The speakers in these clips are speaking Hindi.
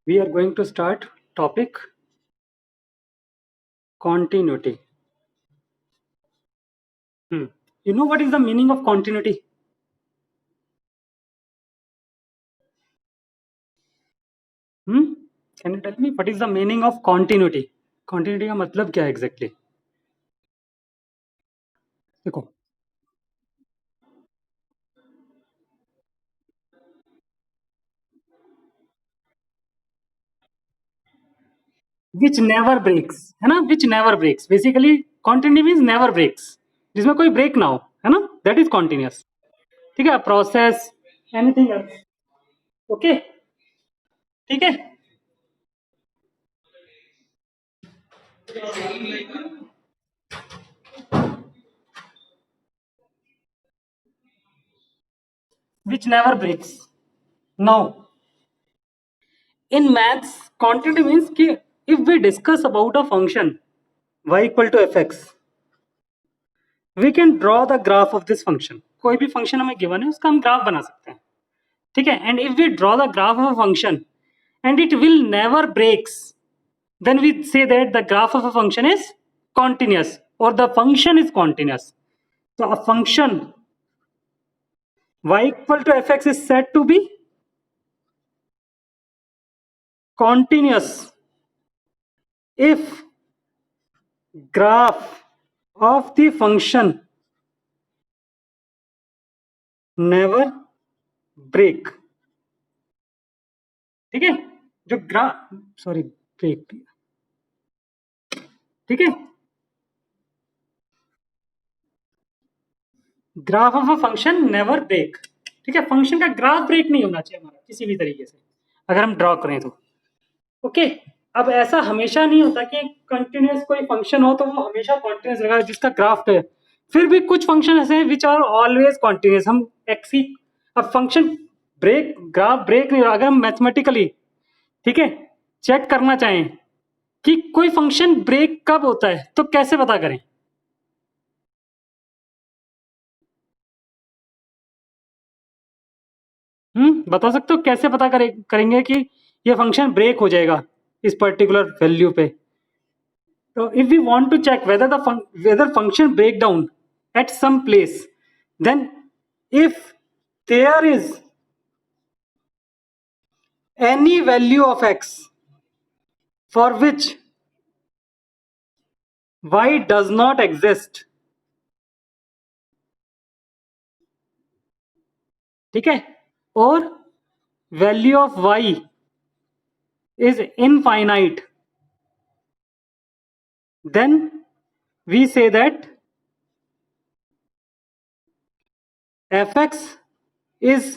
We are going to start topic continuity. You know what is the meaning of continuity? Can you tell me what is the meaning of continuity? Continuity का मतलब क्या है exactly? देखो, which never breaks, है ना? Which never breaks. Basically, continuity means never breaks. जिसमें कोई break ना हो, है ना? That is continuous. ठीक है? Process, anything else. Okay? ठीक है? Which never breaks. Now, in maths, continuity means कि if we discuss about a function y equal to fx, we can draw the graph of this function. कोई भी function हमें given है उसका हम graph बना सकते हैं, ठीक है? And if we draw the graph of a function and it will never breaks, then we say that the graph of a function is continuous or the function is continuous. So a function y equal to fx is said to be continuous if graph of the function never break. ठीक है? जो ग्राफ सॉरी ब्रेक, ठीक है? Graph of a function never break, ठीक है? फंक्शन का ग्राफ ब्रेक नहीं होना चाहिए हमारा किसी भी तरीके से अगर हम ड्रॉ करें तो। ओके, अब ऐसा हमेशा नहीं होता कि कंटिन्यूस कोई फंक्शन हो तो वो हमेशा कंटिन्यूस रहेगा जिसका ग्राफ पे है। फिर भी कुछ फंक्शन ऐसे हैं विच आर ऑलवेज कंटिन्यूस। हम एक्स की अब फंक्शन ब्रेक ग्राफ ब्रेक नहीं हो रहा, अगर हम मैथमेटिकली, ठीक है, चेक करना चाहें कि कोई फंक्शन ब्रेक कब होता है तो कैसे पता करें? बता सकते हो कैसे पता करेंगे कि ये फंक्शन ब्रेक हो जाएगा इस पर्टिकुलर वैल्यू पे? तो if we want to check whether function break down at some place, then if there is any value of x for which y does not exist, ठीक है, और value of y is infinite, then we say that fx is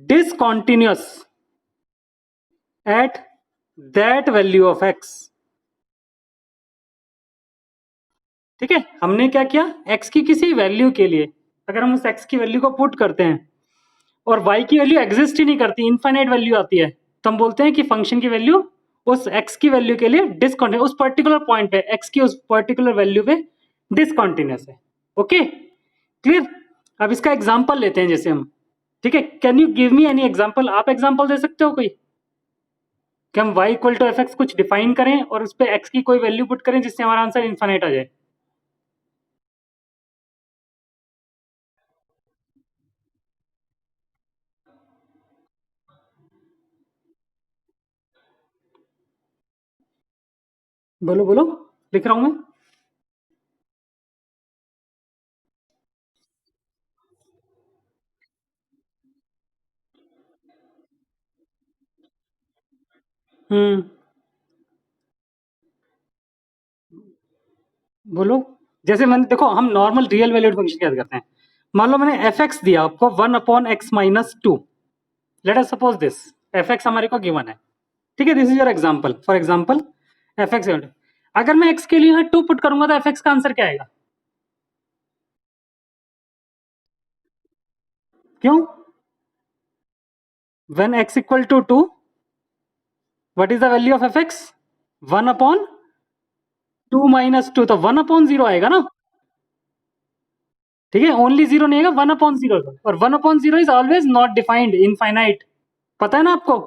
discontinuous at that value of x. ठीक है, हमने क्या किया, x की किसी वैल्यू के लिए अगर हम उस x की वैल्यू को पुट करते हैं और y की वैल्यू एग्जिस्ट ही नहीं करती, इनफाइनाइट वैल्यू आती है, तो हम बोलते हैं कि फंक्शन की वैल्यू उस x की वैल्यू के लिए डिसकंटिन्यूस, उस पर्टिकुलर पॉइंट पे x की उस पर्टिकुलर वैल्यू पे डिसकंटिन्यूस है। Okay, clear? अब इसका एग्जांपल लेते हैं जैसे हम, ठीक है? Can you give me any example? आप एग्जांपल दे सकते हो कोई कि हम y equal to f x कुछ डिफाइन करें और उस पर x की कोई वैल्यू पुट करें जिससे हमारा आंसर इनफाइनाइट आ जाए? बोलो बोलो, लिख रहा हूं मैं। बोलो। जैसे मैंने देखो, हम नॉर्मल रियल वैल्यूड फंक्शन क्या करते हैं, मान लो मैंने एफ एक्स दिया आपको 1/x-2, late us suppose this F x हमारे को गिवन है, ठीक है? This is your example, for example F x, अगर मैं एक्स के लिए यहाँ 2 पुट करूंगा तो एफ एक्स का आंसर क्या आएगा? क्यों? When x equal to 2, what is the value of f x? 1/2 - 2, तो 1/0 आएगा ना, ठीक है? ओनली 0 नहीं आएगा, 1/0, और 1/0 is always not defined, infinite, पता है ना आपको?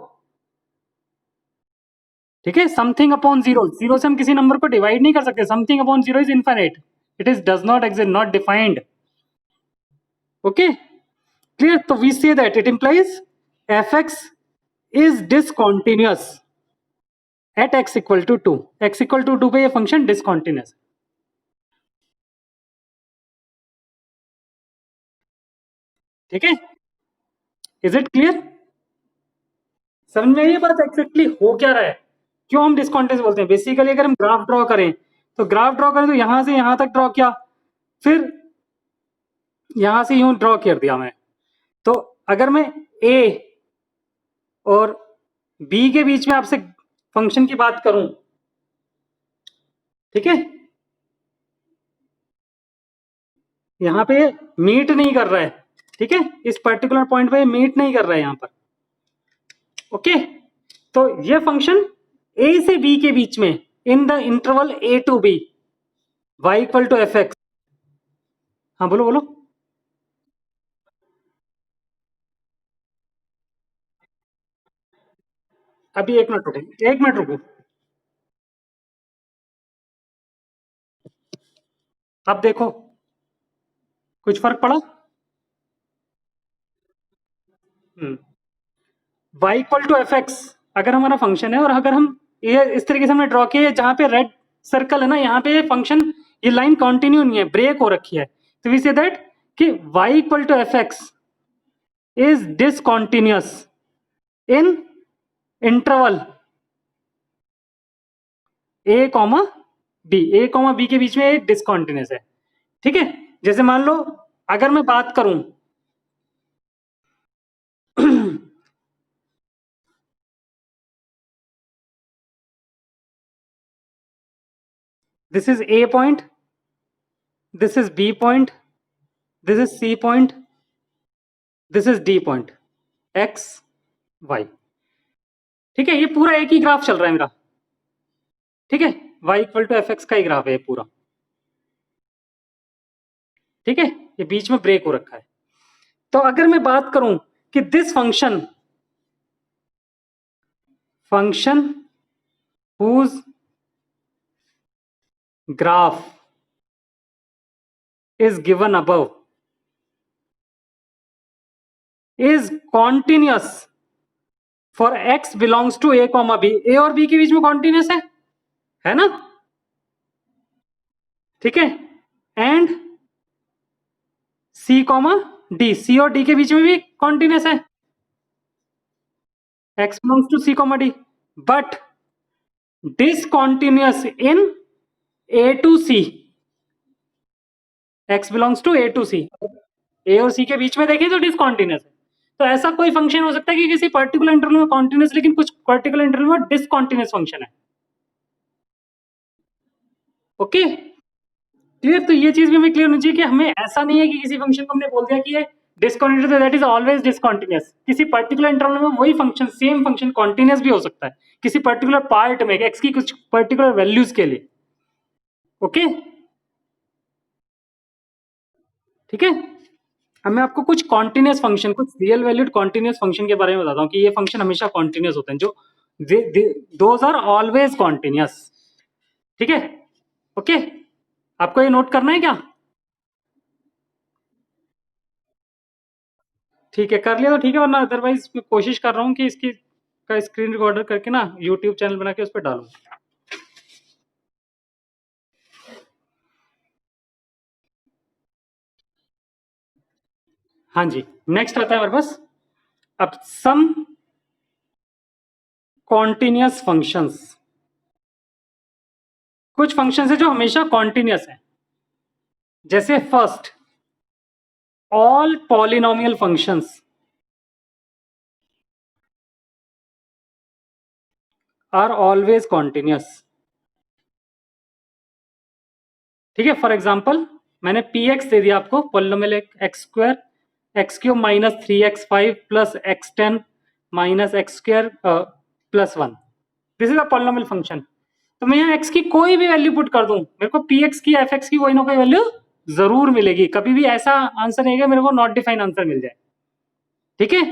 ठीक है, समथिंग अपॉन जीरो, जीरो से हम किसी नंबर को डिवाइड नहीं कर सकते, something upon zero is infinite, it is does not exist, not defined. Okay, clear. तो we say that it implies fx is discontinuous at x equal to 2. x equal to 2 पे ये फंक्शन डिसकॉन्टिन्यूस. ठीक है, इज इट क्लियर? समझ में ये बात एक्जेक्टली हो क्या रहा है, क्यों हम डिसकॉन्टिन्यूस बोलते हैं. बेसिकली अगर हम ग्राफ ड्रॉ करें तो ग्राफ ड्रॉ करें तो यहां से यहां तक ड्रॉ किया, फिर यहां से यूं ड्रॉ कर दिया मैं. तो अगर मैं a और b के बीच में आपसे फंक्शन की बात करूं, ठीक है, यहां पे मीट नहीं कर रहा है. ठीक है, इस पर्टिकुलर पॉइंट पे मीट नहीं कर रहा है यहां पर. ओके, तो ये फंक्शन a से b के बीच में in the interval a to b y equal to f x. हाँ बोलो बोलो. अभी एक मिनट रुको, एक मिनट रुको. अब देखो कुछ फर्क पड़ा. y equal to f x अगर हमारा फंक्शन है, और अगर हम ये इस तरीके से हमने ड्रॉ किया, जहां पे रेड सर्कल है ना, यहाँ पे फंक्शन ये लाइन कंटिन्यू नहीं है, ब्रेक हो रखी है. तो वी से दैट कि y equal to f x is discontinuous in interval a comma b. a comma b के बीच में डिसकॉन्टिन्यूअस है. ठीक है, जैसे मान लो अगर मैं बात करूं this is a point, this is b point, this is c point, this is d point, x y. ठीक है, ये पूरा एक ही ग्राफ चल रहा है मेरा. ठीक है, y equal to f x का ही ग्राफ है ये पूरा. ठीक है, ये बीच में ब्रेक हो रखा है. तो अगर मैं बात करूं कि this function whose graph is given above is continuous for x belongs to a comma b. a और b के बीच में कॉन्टिन्यूस है ना. ठीक है, and c comma d, c और d के बीच में भी कॉन्टिन्यूस है, x belongs to c comma d, but discontinuous in a to c. x belongs to a to c. a और c के बीच में देखें तो डिसकॉन्टिन्यूस है. तो ऐसा कोई फंक्शन हो सकता है कि किसी पर्टिकुलर इंटरवल में कॉन्टिन्यूस, लेकिन कुछ पर्टिकुलर इंटरवल में डिसकॉन्टिन्यूस फंक्शन है. Okay, clear. तो ये चीज भी हमें क्लियर होनी चाहिए कि हमें ऐसा नहीं है कि किसी फंक्शन को हमने बोल दिया कि ये डिसकॉन्टिन्यूस है, दैट इज ऑलवेज डिसकॉन्टिन्यूस. किसी पर्टिकुलर इंटरवल में वही फंक्शन, सेम फंक्शन कॉन्टिन्यूस भी हो सकता है किसी पर्टिकुलर पार्ट में, एक्स की कुछ पर्टिकुलर वैल्यूज के लिए. ओके, ठीक है. अब मैं आपको कुछ कॉन्टिन्यूस फंक्शन, कुछ रियल वैल्यूड कॉन्टिन्यूस फंक्शन के बारे में बताता हूँ कि ये फंक्शन हमेशा कॉन्टिन्यूस होते हैं, जो दोज आर ऑलवेज कॉन्टिन्यूस. ठीक है, ओके. आपको ये नोट करना है क्या? ठीक है, कर लिया तो ठीक है, वरना अदरवाइज मैं कोशिश कर रहा हूँ कि इसकी का स्क्रीन रिकॉर्डर करके ना यूट्यूब चैनल बना के उस पर डालूं. हाँ जी, नेक्स्ट आता है हमारे पास अब सम कॉन्टिन्यूस फंक्शंस. कुछ फंक्शंस है जो हमेशा कॉन्टिन्यूस है. जैसे first, all polynomial functions are always continuous. ठीक है, फॉर एग्जाम्पल मैंने पी एक्स दे दिया आपको, polynomial x square x cube minus 3x5 plus x10 minus x square plus 1. This is a polynomial function. तो मैं यहाँ x की कोई भी वैल्यू पुट कर दूं, मेरे को पी एक्स की एफ एक्स की कोई ना कोई वैल्यू जरूर मिलेगी. कभी भी ऐसा आंसर नहीं है मेरे को नॉट डिफाइन आंसर मिल जाए. ठीक है,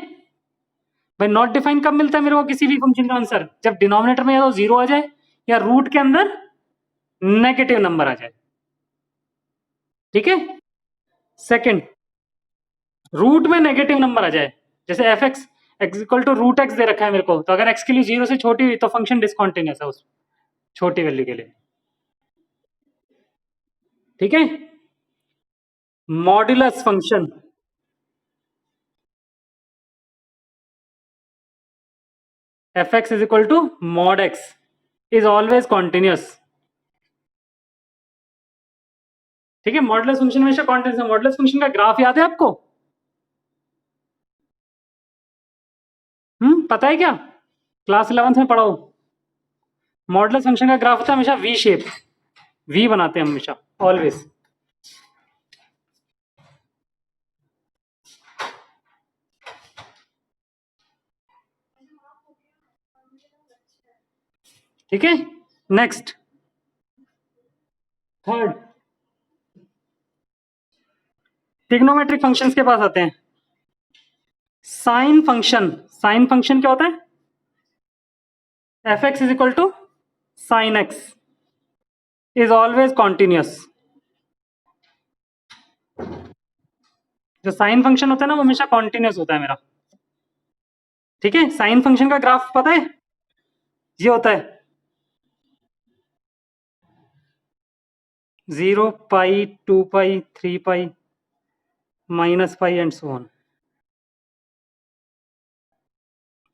भाई नॉट डिफाइन कब मिलता है मेरे को किसी भी फंक्शन का आंसर? जब डिनोमिनेटर में या तो जीरो आ जाए या रूट के अंदर नेगेटिव नंबर आ जाए। ठीक है। सेकंड, रूट में नेगेटिव नंबर आ जाए, जैसे F x X equal to root X दे रखा है मेरे को, तो अगर एक्स के लिए जीरो से छोटी हुई तो फंक्शन डिसकंटिन्यूअस है उस छोटी वैल्यू के लिए। ठीक है। Modulus function, F x is equal to mod x is always continuous. ठीक है, मॉडुलस फंक्शन हमेशा कॉन्टिन्यूअस है। मॉडुलस फंक्शन का ग्राफ याद है आपको? पता है क्या? क्लास 11th में पढ़ाओ। मॉडुलस फंक्शन का ग्राफ होता है हमेशा वी शेप, वी बनाते हैं हमेशा, ऑलवेज। ठीक है। नेक्स्ट, थर्ड, ट्रिग्नोमेट्रिक फंक्शंस के पास आते हैं। साइन फंक्शन, साइन फंक्शन क्या होता है? F x is equal to sine x is always continuous. जो साइन फंक्शन होता है ना वो हमेशा कॉन्टिन्यूअस होता है मेरा। ठीक है, साइन फंक्शन का ग्राफ पता है? ये होता है 0 pi 2 pi 3 pi minus pi and so on.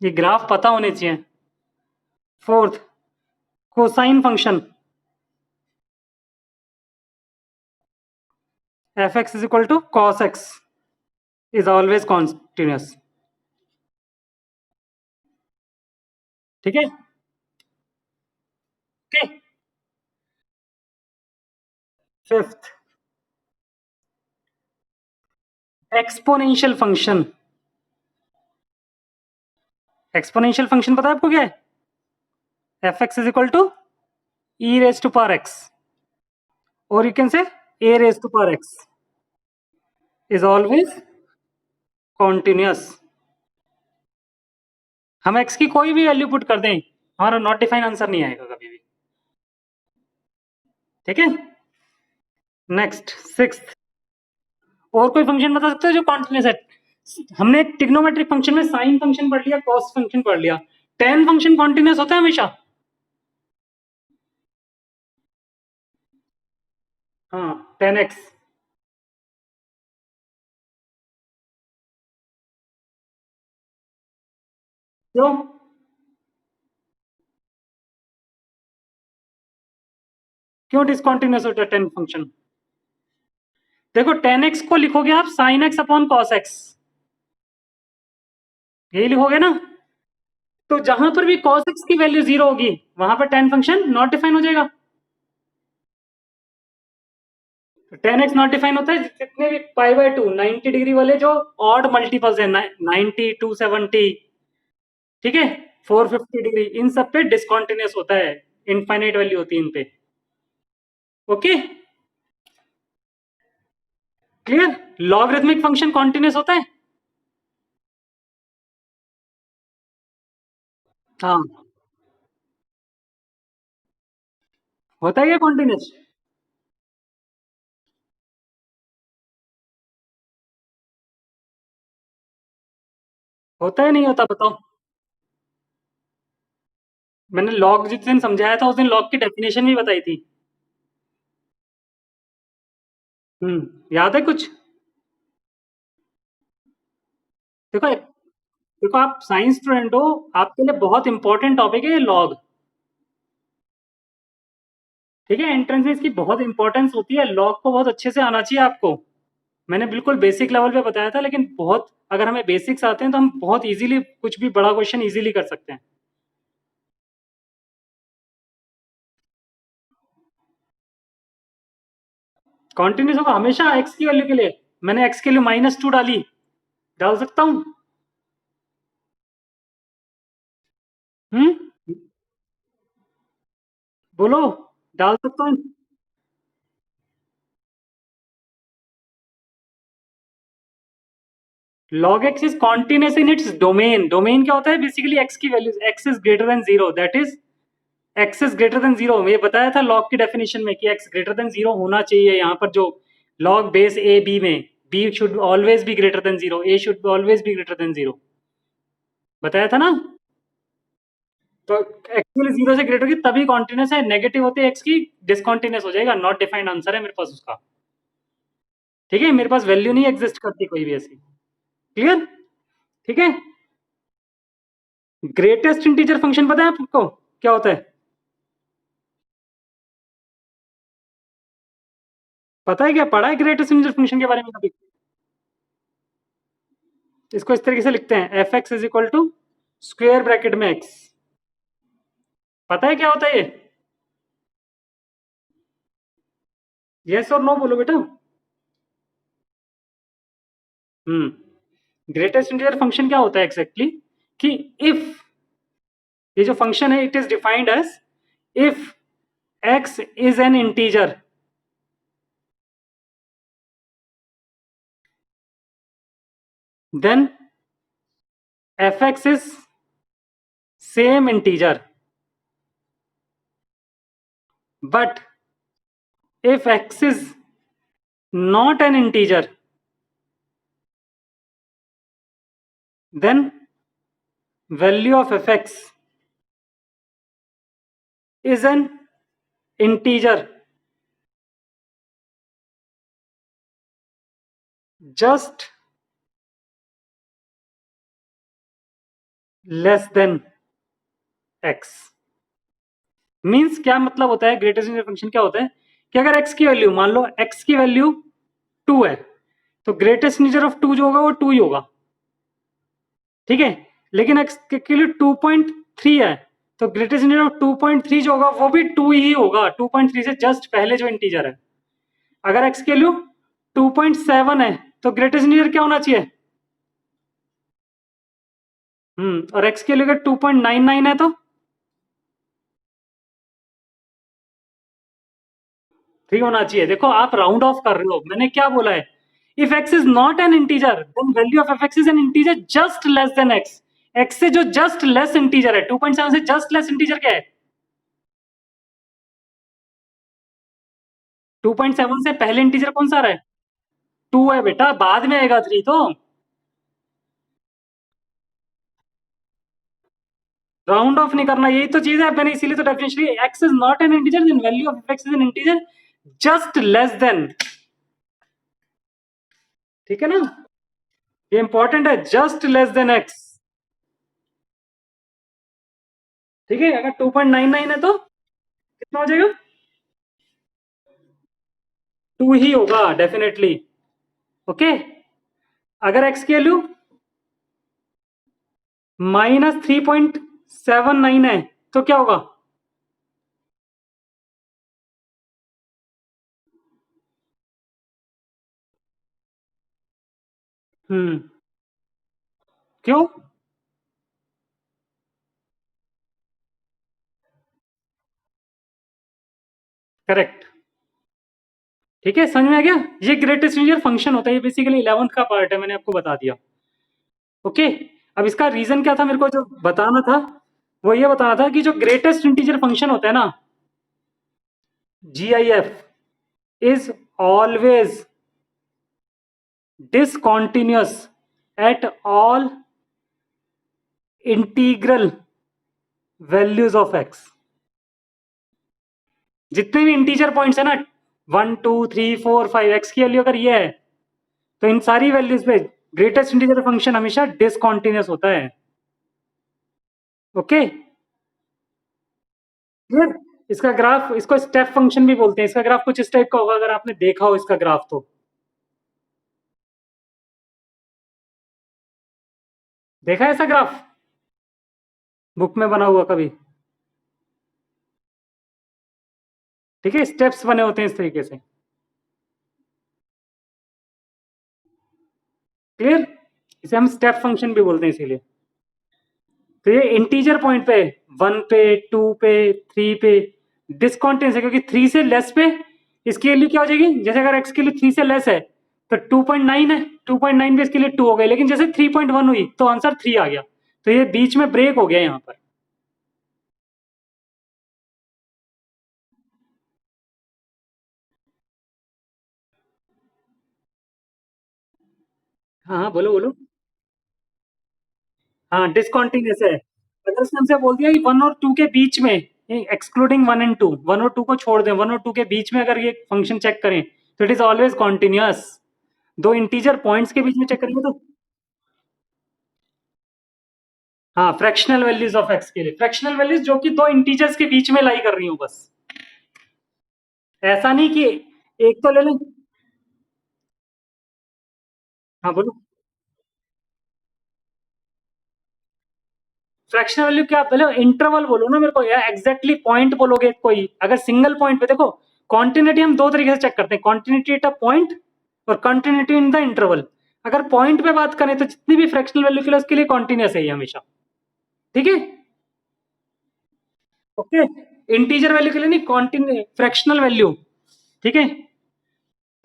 ये ग्राफ पता होने चाहिए। Fourth, cosine function, F x is equal to cos X is always continuous. ठीक है। Okay. Fifth, exponential function. Exponential function पता है आपको क्या है? F x is equal to E raise to power X, और you can say A raise to power X is always continuous. हम एक्स की कोई भी वैल्यू पुट कर दें, हमारा नॉट डिफाइन आंसर नहीं आएगा कभी भी। ठीक है। नेक्स्ट, सिक्स, और कोई फंक्शन बता सकते हो जो कॉन्टिन्यूअस है? हमने ट्रिग्नोमेट्रिक फंक्शन में साइन फंक्शन पढ़ लिया, कॉस फंक्शन पढ़ लिया, टेन फंक्शन कॉन्टिन्यूअस होता है हमेशा? हाँ, 10x। क्यों? क्यों डिसकॉन्टिन्यूअस होता है 10 फंक्शन? देखो 10x को लिखोगे आप sine x upon cos x, यही लिखोगे ना? तो जहां पर भी cos x की वैल्यू जीरो होगी वहां पर 10 फंक्शन नॉट डिफाइन हो जाएगा। तो 10x नॉट डिफाइन होता है जितने भी पाई बाय 2 90 डिग्री वाले जो ऑड मल्टीपल्स है, 90, 270, ठीक है, 450 डिग्री, इन सब पे डिसकॉन्टिन्यूअस होता है, इनफाइनाइट वैल्यू होती है इन पे। Okay, clear? Logarithmic function continuous होता है? हाँ, होता है क्या कॉन्टिन्यूअस? होता है नहीं होता, बताओ। मैंने लॉग जिस दिन समझाया था उस दिन लॉग की डेफिनेशन भी बताई थी। याद है कुछ? देखो, देखो आप साइंस स्टूडेंट हो, आपके लिए बहुत इंपॉर्टेंट टॉपिक है ये लॉग। ठीक है, एंट्रेंस में इसकी बहुत इंपॉर्टेंस होती है, लॉग को बहुत अच्छे से आना चाहिए आपको। मैंने बिल्कुल बेसिक लेवल पे बताया था, लेकिन बहुत, अगर हमें बेसिक्स आते हैं तो हम बहुत इजीली कुछ भी बड़ा क्वेश्चन इजीली कर सकते हैं। कॉन्टिन्यूस होगा हमेशा एक्स की वैल्यू के लिए। मैंने एक्स के लिए -2 डाली, डाल सकता हूँ? हम्म, बोलो, डाल सकता हूँ? log x is continuous in its domain. Domain क्या होता है? बेसिकली x की value, x is greater then 0, that is x is greater then 0. ये बताया था log की डेफिनेशन में कि x ग्रेटर देन 0 होना चाहिए. यहाँ पर जो log बेस a b में b should always be greater than 0, a should always be greater than 0, बताया था ना. तो एक्चुअली 0 से ग्रेटर की तभी कॉन्टिन्यूस है, नेगेटिव होते x की डिसकॉन्टिन्यूस हो जाएगा. नॉट डिफाइंड आंसर है मेरे पास उसका. ठीक है, मेरे पास वैल्यू नहीं एग्जिस्ट करती कोई भी ऐसी. क्लियर? ठीक है. ग्रेटेस्ट इंटीजर फंक्शन पता है आपको क्या होता है? पता है क्या? पढ़ा है ग्रेटेस्ट इंटीजर फंक्शन के बारे में कभी? इसको इस तरीके से लिखते हैं, f x is equal to square bracket में एक्स. पता है क्या होता है ये? यस और नो बोलो बेटा. ग्रेटेस्ट इंटीजर फंक्शन क्या होता है एग्जैक्टली? कि इफ ये जो फंक्शन है it is defined as if x is an integer, then fx is same integer, but if x is not an integer, then value of fx is an integer just less than x. Means क्या मतलब होता है? ग्रेटेस्ट इंटीजर फंक्शन क्या होता है कि अगर x की वैल्यू, मान लो x की वैल्यू 2 है, तो ग्रेटेस्ट इंटीजर ऑफ 2 जो होगा वो 2 ही होगा. ठीक है, लेकिन x के लिए 2.3 है, तो ग्रेटेस्ट इंटीजर ऑफ 2.3 जो होगा वो भी 2 ही होगा. 2.3 से जस्ट पहले जो इंटीजर है. अगर x की वैल्यू 2.7 है तो ग्रेटेस्ट इंटीजर क्या होना चाहिए? और x की वैल्यू अगर 2.99 है तो 3 होना चाहिए. देखो आप राउंड ऑफ कर रहे हो. मैंने क्या बोला है? If x is not an integer then value of fx is an integer just less than x. x से जो जस्ट लेस इंटीजर है, 2.7 से जस्ट लेस इंटीजर क्या है? 2.7 से पहले इंटीजर कौन सा आ रहा है? 2 है बेटा, बाद में आएगा 3. तो राउंड ऑफ नहीं करना, यही तो चीज है. मैंने इसीलिए तो definition x is not an integer then value of fx is an integer just less than. ठीक है ना, ये इंपॉर्टेंट है, जस्ट लेस देन x. ठीक है, अगर 2.99 है तो कितना हो जाएगा? 2 ही होगा डेफिनेटली. ओके, अगर x की वैल्यू -3.79 है तो क्या होगा? क्यों? करेक्ट. ठीक है, समझ में आ गया? ये ग्रेटेस्ट इंटीजर फंक्शन होता है, ये बेसिकली 11th का पार्ट है, मैंने आपको बता दिया. ओके, अब इसका रीजन क्या था मेरे को जो बताना था, वो ये बताना था कि जो ग्रेटेस्ट इंटीजर फंक्शन होता है ना, GIF is always discontinuous at all integral values of x. जितने भी इंटीजर पॉइंट्स है ना, 1 2 3 4 5, x की वैल्यू अगर ये है तो इन सारी वैल्यूज पे ग्रेटेस्ट इंटीजर फंक्शन हमेशा डिसकॉन्टिन्यूस होता है. Okay, clear? इसका ग्राफ, इसको स्टेप फंक्शन भी बोलते हैं. इसका ग्राफ कुछ इस टाइप का होगा अगर आपने देखा हो इसका ग्राफ तो. देखा है ऐसा ग्राफ बुक में बना हुआ कभी? ठीक है, स्टेप्स बने होते हैं इस तरीके से. क्लियर? इसे हम स्टेप फंक्शन भी बोलते हैं इसीलिए. तो ये इंटीजर पॉइंट पे 1 पे 2 पे 3 पे डिसकॉन्टिन्यूस है, क्योंकि 3 से लेस पे इसकी वैल्यू क्या हो जाएगी? जैसे अगर x की वैल्यू 3 से लेस है तो 2.9 है, 2.9 पे इसके लिए 2 हो गए, लेकिन जैसे 3.1 हुई तो आंसर 3 आ गया, तो ये बीच में ब्रेक हो गया यहाँ पर। हाँ हाँ, बोलो बोलो। हाँ, डिसकंटिन्यूअस है। अगर उसने हमसे बोल दिया कि 1 और 2 के बीच में, एक्सक्लूडिंग 1 एंड 2, 1 और 2 को छोड़ दें, 1 और 2 के बीच में अगर ये फंक्शन चेक करें तो इट इज ऑलवेज कॉन्टिन्यूअस। दो इंटीजर पॉइंट्स के बीच में चेक करेंगे तो, हाँ, फ्रैक्शनल वैल्यूज ऑफ एक्स के लिए, फ्रैक्शनल वैल्यूज जो कि दो इंटीजर्स के बीच में लाई कर रही हूँ बस। ऐसा नहीं कि एक तो ले लें। हाँ बोलो। फ्रैक्शनल वैल्यू क्या बोलो, इंटरवल बोलो ना मेरे को, या एग्जैक्टली पॉइंट बोलोगे कोई, अगर सिंगल पॉइंट पे देखो, कॉन्टिन्यूटी हम दो तरीके से चेक करते हैं, कॉन्टिन्यूटी एट अ पॉइंट और कॉन्टिन्यूटी इन द इंटरवल। अगर पॉइंट पे बात करें तो जितनी भी फ्रैक्शनल वैल्यू के लिए उसके लिए कॉन्टिन्यूस है ये हमेशा, ठीक है। ओके, इंटीजर वैल्यू के लिए नहीं, कॉन्टिन्यू फ्रैक्शनल वैल्यू, ठीक है।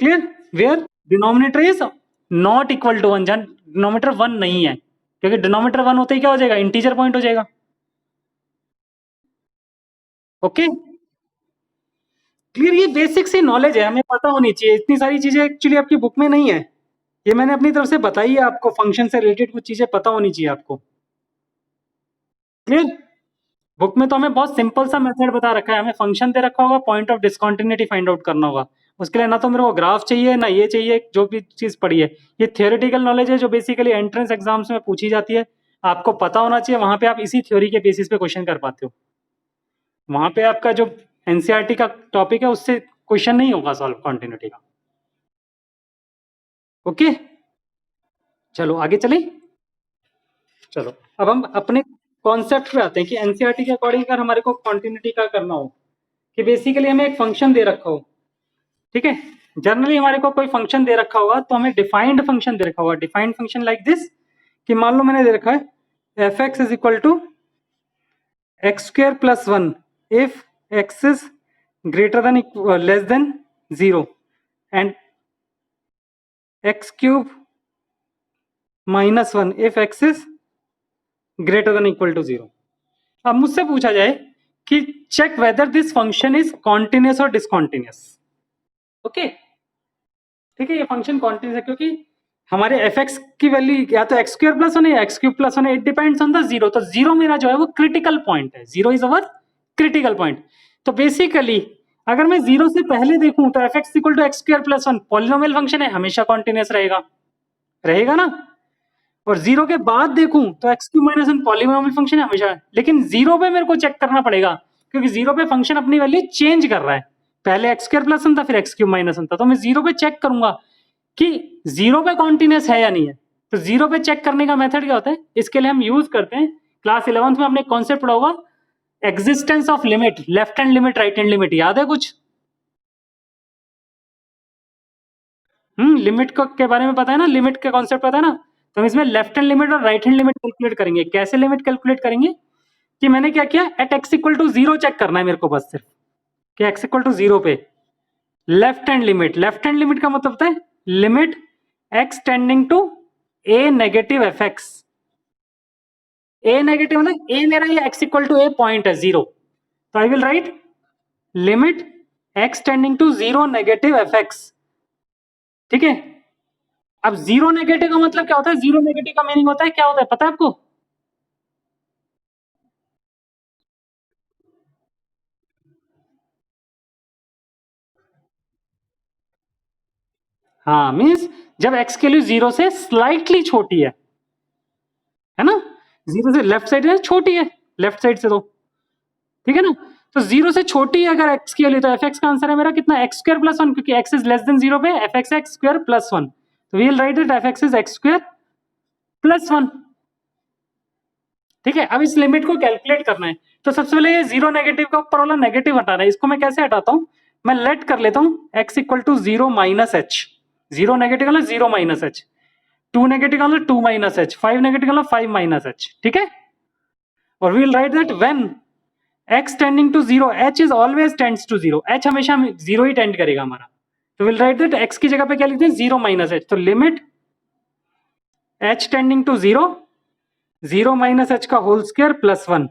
Clear, where denominator is not equal to 1, जहां डिनोमिनेटर 1 नहीं है, क्योंकि डिनोमिनेटर 1 होते ही क्या हो जाएगा, इंटीजर पॉइंट हो जाएगा। ओके, क्लियर, ये बेसिक सी नॉलेज है, हमें पता होनी चाहिए, इतनी सारी चीजें एक्चुअली आपकी बुक में नहीं है, ये मैंने अपनी तरफ से बताई है आपको, फंक्शन से रिलेटेड कुछ चीजें पता होनी चाहिए आपको। क्लियर, बुक में तो हमें बहुत सिंपल सा मेथड बता रखा है, हमें फंक्शन दे रखा होगा, point of discontinuity find out करना होगा, उसके लिए ना तो मेरे को ग्राफ चाहिए ना ये चाहिए, जो भी चीज पड़ी है ये थियोरेटिकल नॉलेज है जो बेसिकली एंट्रेंस एग्जाम्स में पूछी जाती है, आपको पता होना चाहिए, वहां पे आप इसी थ्योरी के बेसिस पे क्वेश्चन कर पाते हो, वहां पे आपका जो एनसीईआरटी का टॉपिक है उससे क्वेश्चन नहीं होगा सॉल्व कॉन्टिन्यूटी का। ओके, चलो आगे चले। चलो अब हम अपने कॉन्सेप्ट पे आते हैं कि एनसीईआरटी के अकॉर्डिंग अगर हमारे को कॉन्टिन्यूटी का करना हो, कि बेसिकली हमें एक फंक्शन दे रखा हो, ठीक है। जनरली हमारे को कोई फंक्शन दे रखा होगा तो हमें डिफाइंड फंक्शन दे रखा होगा, डिफाइंड फंक्शन लाइक दिस, कि मान लो मैंने दे रखा है F x is equal to x square plus 1 if x is greater than less than 0 and x cube minus 1 if x is greater than equal to 0। अब मुझसे पूछा जाए कि check whether this function is continuous और डिसकॉन्टिन्यूस। ओके, ठीक है, ये फंक्शन कॉन्टिन्यूस है क्योंकि हमारे एफ एक्स की वैल्यू या तो एक्स स्क्र प्लस 1 है या एक्स क्यूब प्लस 1 है, it depends on the zero, तो जीरो मेरा जो है वो क्रिटिकल पॉइंट है, zero is our critical point. तो बेसिकली अगर मैं जीरो से पहले देखूं तो f x equal to x square plus 1 polynomial function है, हमेशा कॉन्टिन्यूस रहेगा, रहेगा ना। और जीरो के बाद देखूं तो x cube minus 1 polynomial function है हमेशा, लेकिन जीरो पे मेरे को चेक करना पड़ेगा, क्योंकि जीरो पे फंक्शन अपनी वैल्यू चेंज कर रहा है, पहले एक्स स्क्र प्लस 1 था फिर एक्स क्यूब माइनस 1 था, तो मैं जीरो पे चेक करूंगा कि जीरो पे कॉन्टिन्यूस है या नहीं है। तो जीरो पे चेक करने का मेथड क्या होता है, इसके लिए हम यूज करते हैं, क्लास 11th में हमने कॉन्सेप्ट पढ़ा होगा, existence of limit, left hand limit right hand limit, याद है कुछ? लिमिट को के बारे में पता है ना, लिमिट का कॉन्सेप्ट पता है ना। तो हम इसमें लेफ्ट हैंड लिमिट और राइट हैंड लिमिट कैलकुलेट करेंगे, कैसे लिमिट कैलकुलेट करेंगे, कि मैंने क्या किया, at x equal to 0 check करना है मेरे को बस सिर्फ, कि एक्स इक्वल टू 0 पे left hand limit, left hand limit का मतलब होता है limit x tending to a negative f x, a negative मतलब ए मेरा ये x equal to a point है 0, तो I will write limit x tending to 0 negative f x, ठीक है। अब जीरो नेगेटिव का मतलब क्या होता है, जीरो नेगेटिव का मीनिंग होता है क्या होता है पता है आपको? हाँ, मीन्स जब एक्स की वैल्यू जीरो से स्लाइटली छोटी है ना, जीरो से लेफ्ट साइड में छोटी है, लेफ्ट साइड से तो, ठीक है ना। तो जीरो से छोटी है अगर एक्स की वैल्यू, तो एफ एक्स का आंसर है मेरा कितना, एक्स स्क्वायर प्लस 1, क्योंकि एक्स इज लेस देन 0 पे f x x square plus 1, तो we will write it f x is x square plus 1, ठीक है। अब इस लिमिट को कैलकुलेट करना है, तो सबसे पहले ये जीरो नेगेटिव का ऊपर वाला नेगेटिव हटाना है, इसको मैं कैसे हटाता हूं, मैं लेट कर लेता हूं x equal to 0 minus h, zero negative वाला 0 माइनस एच, टू नेगेटिव वाला 2 माइनस एच, 5 नेगेटिव वाला 5 माइनस एच, ठीक है। और we will write that when x tending to 0, h is always tends to 0, h हमेशा 0 ही टेंड करेगा हमारा, तो विल राइट दैट x की जगह पे क्या लिखते हैं, 0 माइनस एच। तो limit h tending to 0, 0 minus H का होल स्क्वायर प्लस 1।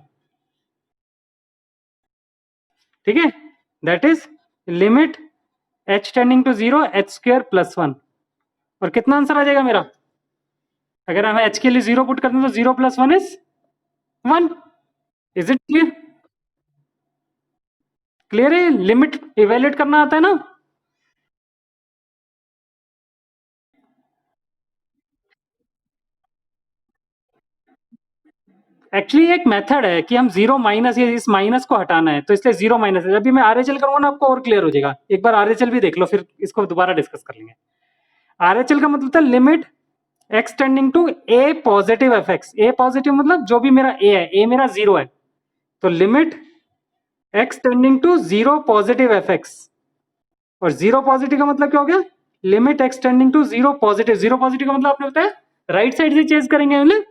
ठीक है, that is limit h tending to 0 h square plus 1। और कितना आंसर आ जाएगा मेरा, अगर हम h के लिए 0 पुट करते हैं तो 0 plus 1 is 1। Is it clear? Clear है? लिमिट इवेल्युएट करना आता है ना? एक्चुअली एक मेथड है कि हम 0 माइनस, ये इस माइनस को हटाना है, तो इसलिए 0 माइनस है। अभी मैं आरएचएल करूंगा ना, आपको और क्लियर हो जाएगा। एक बार आरएचएल भी देख लो, फिर इसको दोबारा डिस्कस कर लेंगे। आरएचएल का मतलब था limit x tending to a positive F x. A positive मतलब जो भी मेरा ए है, ए मेरा 0 है, तो limit x tending to 0 positive F x. और 0 पॉजिटिव का मतलब क्या हो गया, limit x tending to 0 positive. 0 positive का मतलब आपने बताया राइट साइड से चेंज करेंगे, मतलब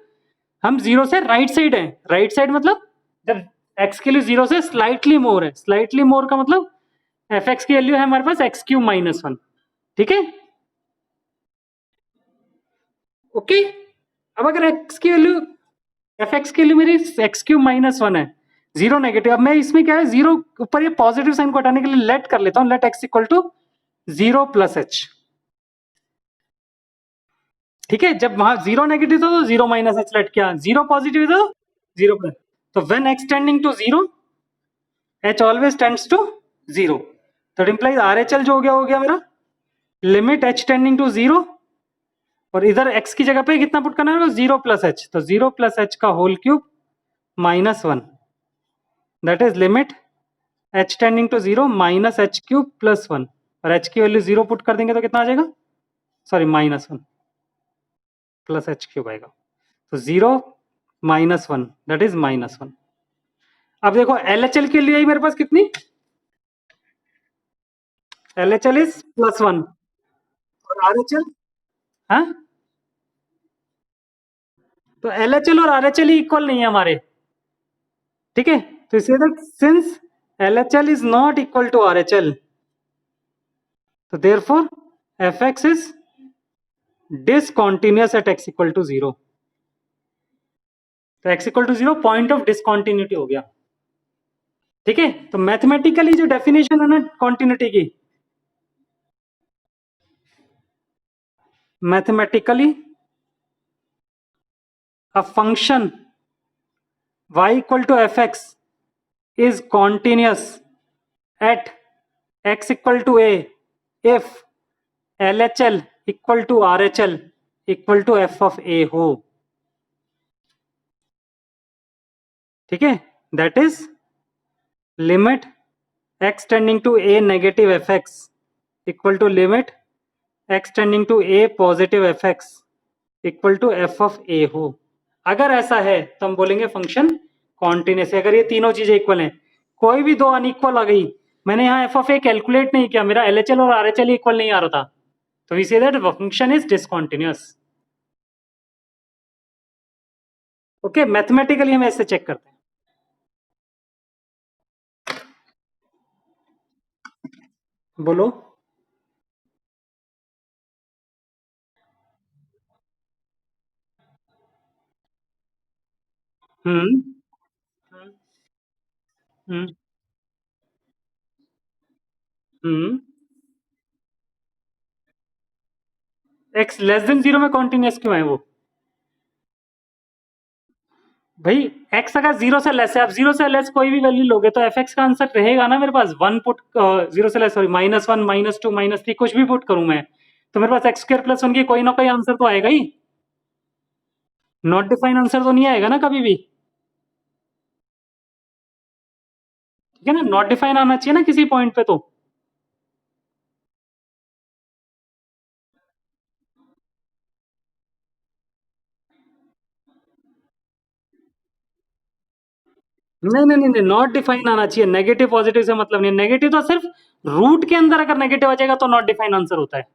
हम 0 से राइट साइड है। राइट साइड मतलब जब x के लिए 0 से स्लाइटली मोर है, स्लाइटली मोर का मतलब एफ एक्स की वैल्यू है हमारे पास एक्स क्यू माइनस 1। ठीक है, ओके। अब अगर x की वैल्यू, एफ एक्स की वैल्यू मेरी एक्स क्यू माइनस 1 है, 0 नेगेटिव। अब मैं इसमें क्या है, 0 ऊपर ये पॉजिटिव साइन को हटाने के लिए लेट कर लेता हूं, let x equal to 0 plus h. ठीक है, जब वहां 0 नेगेटिव था तो 0 माइनस एच लेट किया, 0 पॉजिटिव था तो 0 प्लस। तो when x tending to 0, h always tends to 0। तो इट इंप्लाइज RHL जो हो गया मेरा लिमिट h टेंडिंग टू 0, और इधर x की जगह पे कितना पुट करना है, 0 प्लस एच। तो 0 प्लस एच का whole cube minus 1, that is limit h tending to 0 minus h cube plus 1। और h की वैल्यू 0 पुट कर देंगे तो कितना आ जाएगा, sorry minus 1 plus H cube आएगा। तो 0 माइनस 1 दैट इज माइनस 1। अब देखो LHL के लिए मेरे पास कितनी, LHL इज प्लस 1, और RHL, हाँ, तो LHL और RHL ही इक्वल नहीं है हमारे। ठीक है, तो इसे since LHL is not equal to RHL, तो therefore fx is discontinuous at x equal to 0। तो x equal to 0 point of discontinuity हो गया। ठीक है, तो मैथमेटिकली जो डेफिनेशन है ना कॉन्टिन्यूटी की, mathematically a function y equal to fx is continuous at x equal to a if LHL equal to RHL equal to f of a हो। ठीक है, that is limit x tending to a negative f x equal to limit x tending to a positive F x equal to f of a हो। अगर ऐसा है तो हम बोलेंगे फंक्शन कॉन्टिन्यूस है। अगर ये तीनों चीजें इक्वल हैं, कोई भी दो अनइक्वल आ गई, मैंने यहाँ एफ ऑफ ए कैलकुलेट नहीं किया, मेरा LHL और RHL इक्वल नहीं आ रहा था, तो we say that function is discontinuous. Okay, mathematically हम ऐसे चेक करते हैं। बोलो। Hmm hmm hmm x less than 0 में कॉन्टिन्यूअस क्यों है वो? भाई x अगर 0 से लेस है, आप 0 से लेस कोई भी वैल्यू लोगे तो एफ एक्स का आंसर रहेगा ना मेरे पास। 1 पुट, 0 से लेस, सॉरी -1 -2 -3 कुछ भी पुट करूं मैं, तो मेरे पास एक्स स्क्वायर प्लस 1 की कोई ना कोई आंसर तो आएगा ही। नॉट डिफाइन आंसर तो नहीं आएगा ना कभी भी। ठीक है ना, नॉट डिफाइन आना चाहिए ना किसी पॉइंट पे तो। नहीं नहीं नहीं, नॉट डिफाइन आना चाहिए। नेगेटिव पॉजिटिव से मतलब नहीं, नेगेटिव तो सिर्फ रूट के अंदर अगर नेगेटिव आ जाएगा तो नॉट डिफाइन आंसर होता है।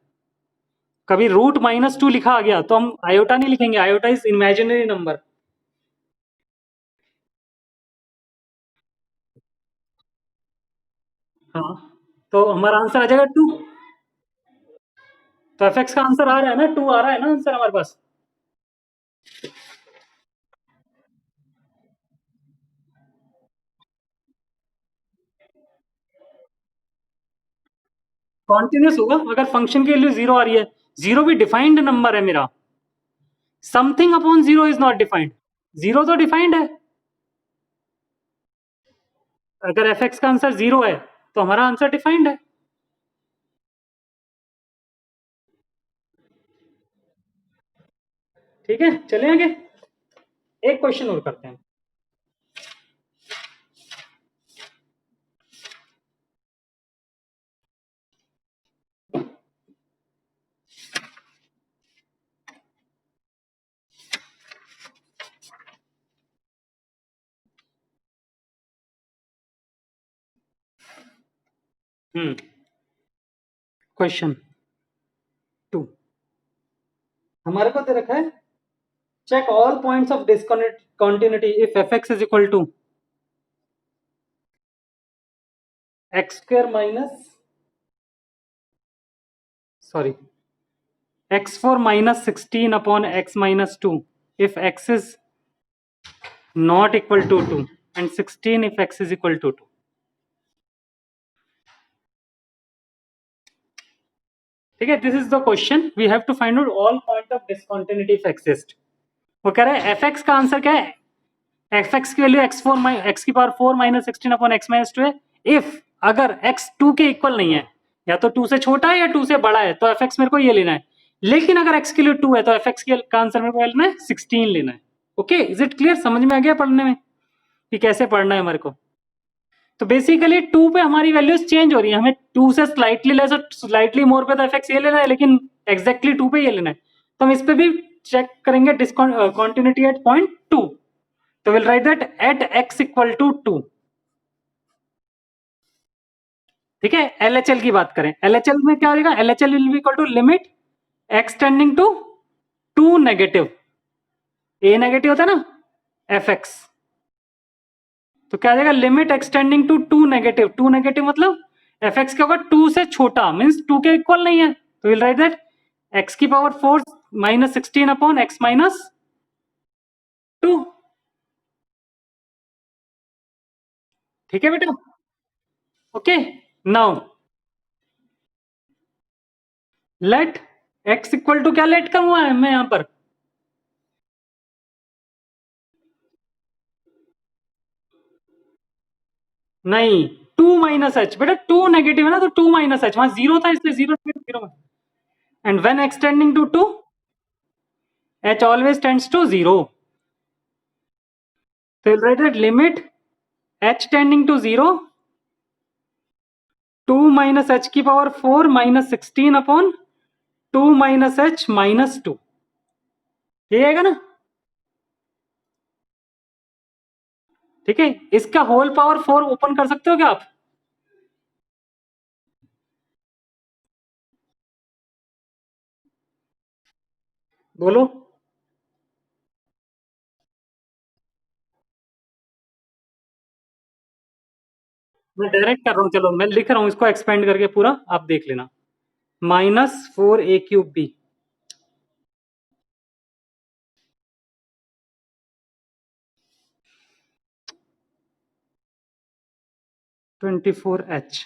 कभी रूट -2 लिखा आ गया तो हम आयोटा नहीं लिखेंगे, आयोटा इज इमेजिनरी नंबर। हाँ, तो हमारा आंसर आ जाएगा 2। तो एफ एक्स का आंसर आ रहा है ना, 2 आ रहा है ना आंसर हमारे पास। कॉन्टिन्यूस होगा अगर फंक्शन की वैल्यू 0 आ रही है। 0 भी डिफाइंड नंबर है मेरा। Something upon 0 is not defined. 0 तो डिफाइंड है। अगर एफ एक्स का आंसर 0 है तो हमारा आंसर डिफाइंड है। ठीक है, चले आगे। एक क्वेश्चन और करते हैं। क्वेश्चन 2 हमारे को दे रखा है, check all points of discontinuity if f x is equal to x square minus, sorry, x4 minus 16 upon x minus 2 if x is not equal to 2 and 16 if x is equal to 2. ठीक है, this is the question, we have to find out all point of discontinuity if exist. वो कह रहा है एफ एक्स का आंसर क्या है, एफ एक्स की वैल्यू एक्स की power 4 minus 16 upon x minus 2 है। इफ अगर एक्स 2 के इक्वल नहीं है, या तो 2 से छोटा है या 2 से बड़ा है, तो एफ एक्स मेरे को ये लेना है। लेकिन अगर एक्स के लिए 2 है तो एफ एक्स का आंसर मेरे को लेना है 16 लेना है। Okay, is it clear? समझ में आ गया पढ़ने में कि कैसे पढ़ना है हमारे को? तो बेसिकली 2 पे हमारी वैल्यूज चेंज हो रही है, हमें 2 से स्लाइटली लेस और स्लाइटली मोर पे तो एफ एक्स ये लेना है, लेकिन एग्जैक्टली 2 पे ये लेना है। तो हम इस पे भी चेक करेंगे डिसकंटिन्यूटी एट पॉइंट 2। तो will write that at x equal to 2। ठीक है, एलएचएल की बात करें, एलएचएल में क्या हो जाएगा, LHL will be equal to limit x tending to 2 negative, a negative होता है ना, एफ एक्स। तो क्या आ जाएगा, limit extending to 2 negative, 2 negative मतलब एफ एक्स क्या होगा, 2 से छोटा, मीन्स 2 के इक्वल नहीं है। तो विल राइट दैट एक्स की power 4 minus 16 upon x minus 2। ठीक है बेटा, okay. Now let x equal to, क्या लेट का हुआ है मैं यहां पर, नहीं, 2 माइनस एच बेटा, 2 नेगेटिव है ना, तो 2 माइनस एच, वहां 0 था इसलिए 0 0। And when X tending to 2 H always tends to 0। तो will write that limit H tending to 0 2 minus H की power 4 minus 16 upon 2 minus H minus 2, ये आएगा ना। ठीक है, इसका होल पावर 4 ओपन कर सकते हो क्या आप? बोलो। मैं डायरेक्ट कर रहा हूं, चलो मैं लिख रहा हूं इसको एक्सपेंड करके पूरा, आप देख लेना। -4a³ b 24h।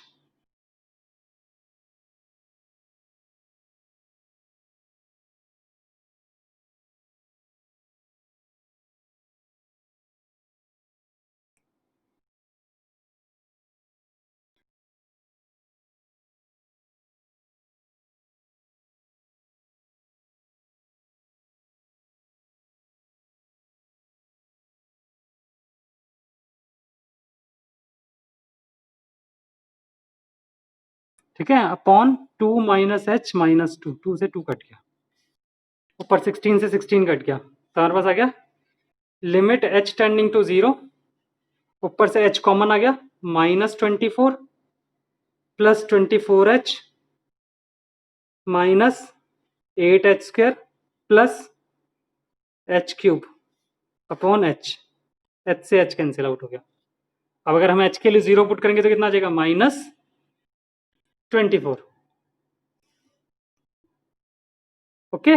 ठीक है, अपॉन 2 माइनस एच माइनस 2, 2 से 2 कट गया, ऊपर 16 से 16 कट गया, तो हमारे पास आ गया लिमिट एच टेंडिंग टू 0, ऊपर से एच कॉमन आ गया, -24 plus 24h minus 8h² plus h³ upon h, h से h कैंसिल आउट हो गया। अब अगर हम h के लिए 0 पुट करेंगे तो कितना आ जाएगा, -24। ओके।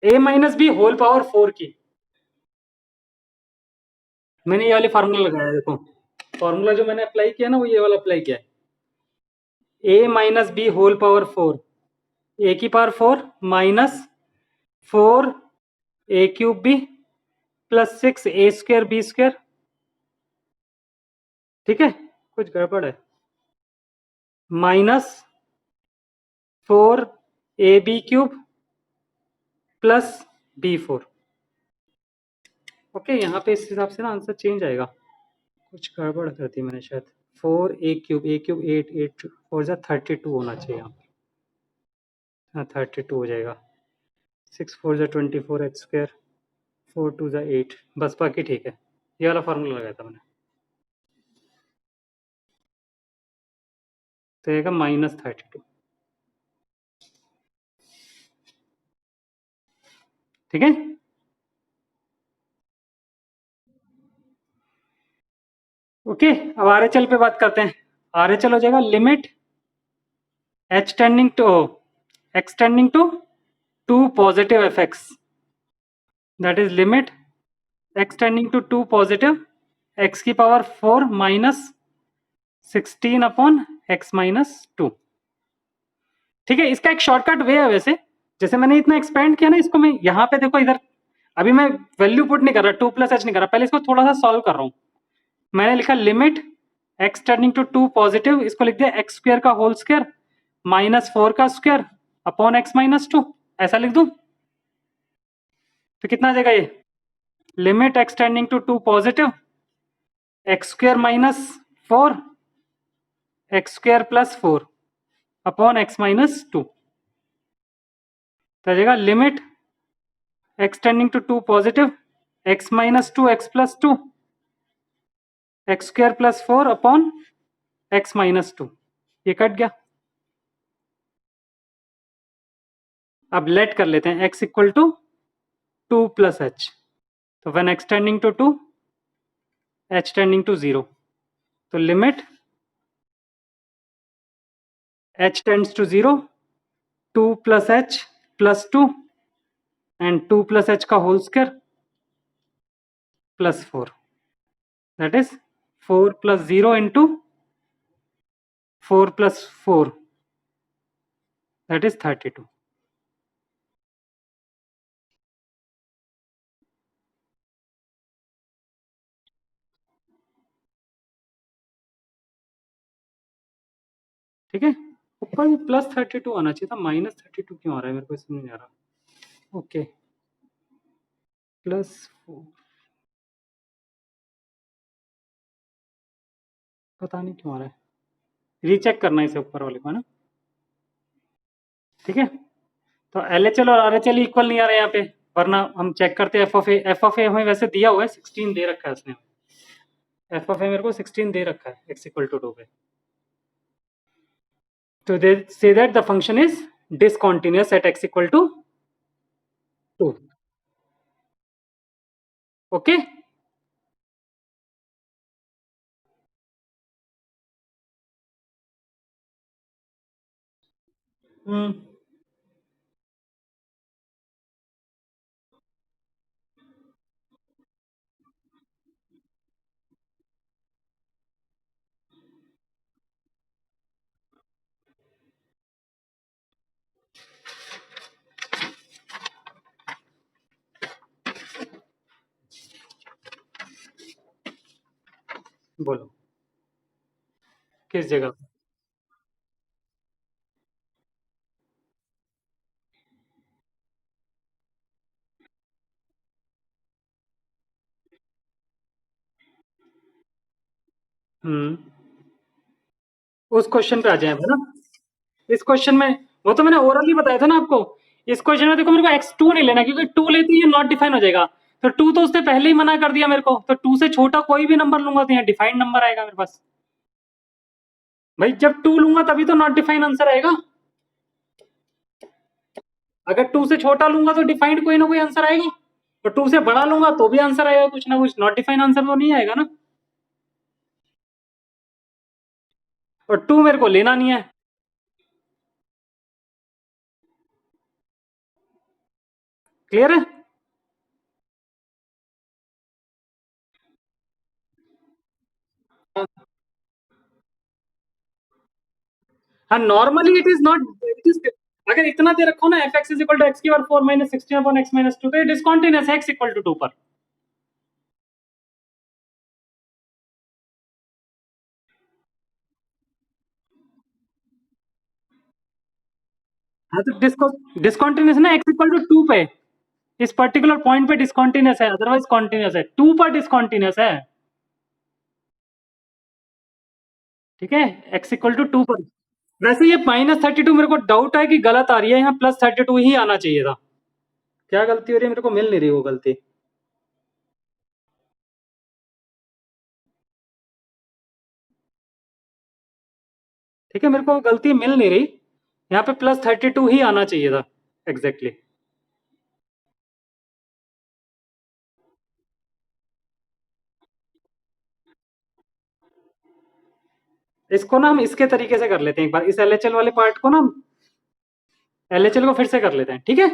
ए माइनस बी होल पावर 4 की मैंने ये वाली फार्मूला लगाया है, देखो फार्मूला जो मैंने अप्लाई किया ना वो ये वाला अप्लाई किया है। A minus b whole power 4, a की power 4 minus 4 a cube b plus 6 a square b square. ठीक है, कुछ गड़बड़ है। Minus 4 a b cube plus b 4। Okay, यहाँ पे इस हिसाब से ना आंसर चेंज आएगा, कुछ गड़बड़ कर दी मैंने शायद। 4 ए क्यूब 8 4 जा 32 होना चाहिए यहाँ पे। हाँ 32 हो जाएगा। 6 4 जा 24 एक्स स्क्वायर 4 2 जा 8, बस बाकी ठीक है। ये वाला फार्मूला लगाया था मैंने, तो आएगा -32। ठीक है, ओके। अब आरएचएल पे बात करते हैं। आरएचएल हो जाएगा limit H tending to X tending to 2 positive F X, that is limit x tending to 2 positive X की power 4 minus 16 upon x minus 2। ठीक है, इसका एक शॉर्टकट वे है वैसे, जैसे मैंने इतना एक्सपेंड किया ना इसको, मैं यहाँ पे देखो इधर अभी मैं वैल्यू पुट नहीं कर रहा, 2 प्लस एच नहीं कर रहा, पहले इसको थोड़ा सा सॉल्व कर रहा हूँ। मैंने लिखा limit x tending to 2 positive, इसको लिख दिया एक्स स्क्वायर का होल स्क्वायर माइनस 4 का स्क्वायर अपॉन एक्स माइनस 2, ऐसा लिख दूं तो कितना आ जाएगा ये? Limit x tending to 2 positive x square minus 4 x square plus 4 upon x minus 2, तो आ जाएगा limit x tending to 2 positive x minus 2 x plus 2 x square plus 4 upon x minus 2। ये कट गया। अब लेट कर लेते हैं x equal to 2 plus H, तो when x tending to 2 h tending to 0, तो limit h tends to 0 2 plus h plus 2 and 2 plus h का whole square plus 4, that is 4 plus 0 into 4 plus 4, that is 32। ठीक है, ऊपर प्लस 32 आना चाहिए था, -32 क्यों आ रहा है मेरे को समझ नहीं आ रहा। ओके, प्लस 4, पता नहीं क्यों आ रहा है, रीचेक करना है इसे ऊपर वाले को, है ना। ठीक है, तो LHL और RHL इक्वल नहीं आ रहे यहाँ पे, वरना हम चेक करते हैं एफ ऑफ ए हमें वैसे दिया हुआ है 16 दे रखा है उसने, एफ ऑफ ए मेरे को 16 दे रखा है x इक्वल टू 2 पे, तो they say that the function is discontinuous at x equal to 2। Okay, बोलो किस जगह। उस क्वेश्चन पे आ जाए है ना। इस क्वेश्चन में वो तो मैंने ओरली बताया था ना आपको। इस क्वेश्चन में देखो मेरे को x2 नहीं लेना, क्योंकि 2 लेते ही नॉट डिफाइन हो जाएगा, तो 2 तो उसने पहले ही मना कर दिया मेरे को, तो 2 से छोटा कोई भी नंबर लूंगा तो यहाँ डिफाइंड नंबर आएगा मेरे पास। भाई जब 2 लूंगा तभी तो नॉट डिफाइन आंसर आएगा। अगर 2 से छोटा लूंगा तो डिफाइंड कोई ना कोई आंसर आएगा, और 2 से बड़ा लूंगा तो भी आंसर आएगा कुछ ना कुछ, नॉट डिफाइंड आंसर तो नहीं आएगा ना। और 2 मेरे को लेना नहीं है। क्लियर है? हाँ, normally it is not, it is, अगर इतना दे रखो ना, F x is equal to X की power 4 minus 16 upon x minus 2, तो ये डिसकंटीन्यूअस है एक्स इक्वल टू 2 पर। हाँ, तो डिसकंटीन्यूअस ना एक्स इक्वल टू 2 पे, इस पर्टिकुलर पॉइंट पे डिसकंटीन्यूअस है, अदरवाइज कॉन्टिन्यूअस है, 2 पर डिसकंटीन्यूअस है। ठीक है, एक्स इक्वल टू 2 पर। वैसे ये -32 मेरे को डाउट है कि गलत आ रही है, यहाँ +32 ही आना चाहिए था। क्या गलती हो रही है, मेरे को मिल नहीं रही वो गलती। ठीक है, मेरे को गलती मिल नहीं रही, यहाँ पे +32 ही आना चाहिए था एग्जैक्टली। इसको ना हम इसके तरीके से कर लेते हैं, एक बार इस एलएचएल वाले पार्ट को ना, एलएचएल को फिर से कर लेते हैं, ठीक है।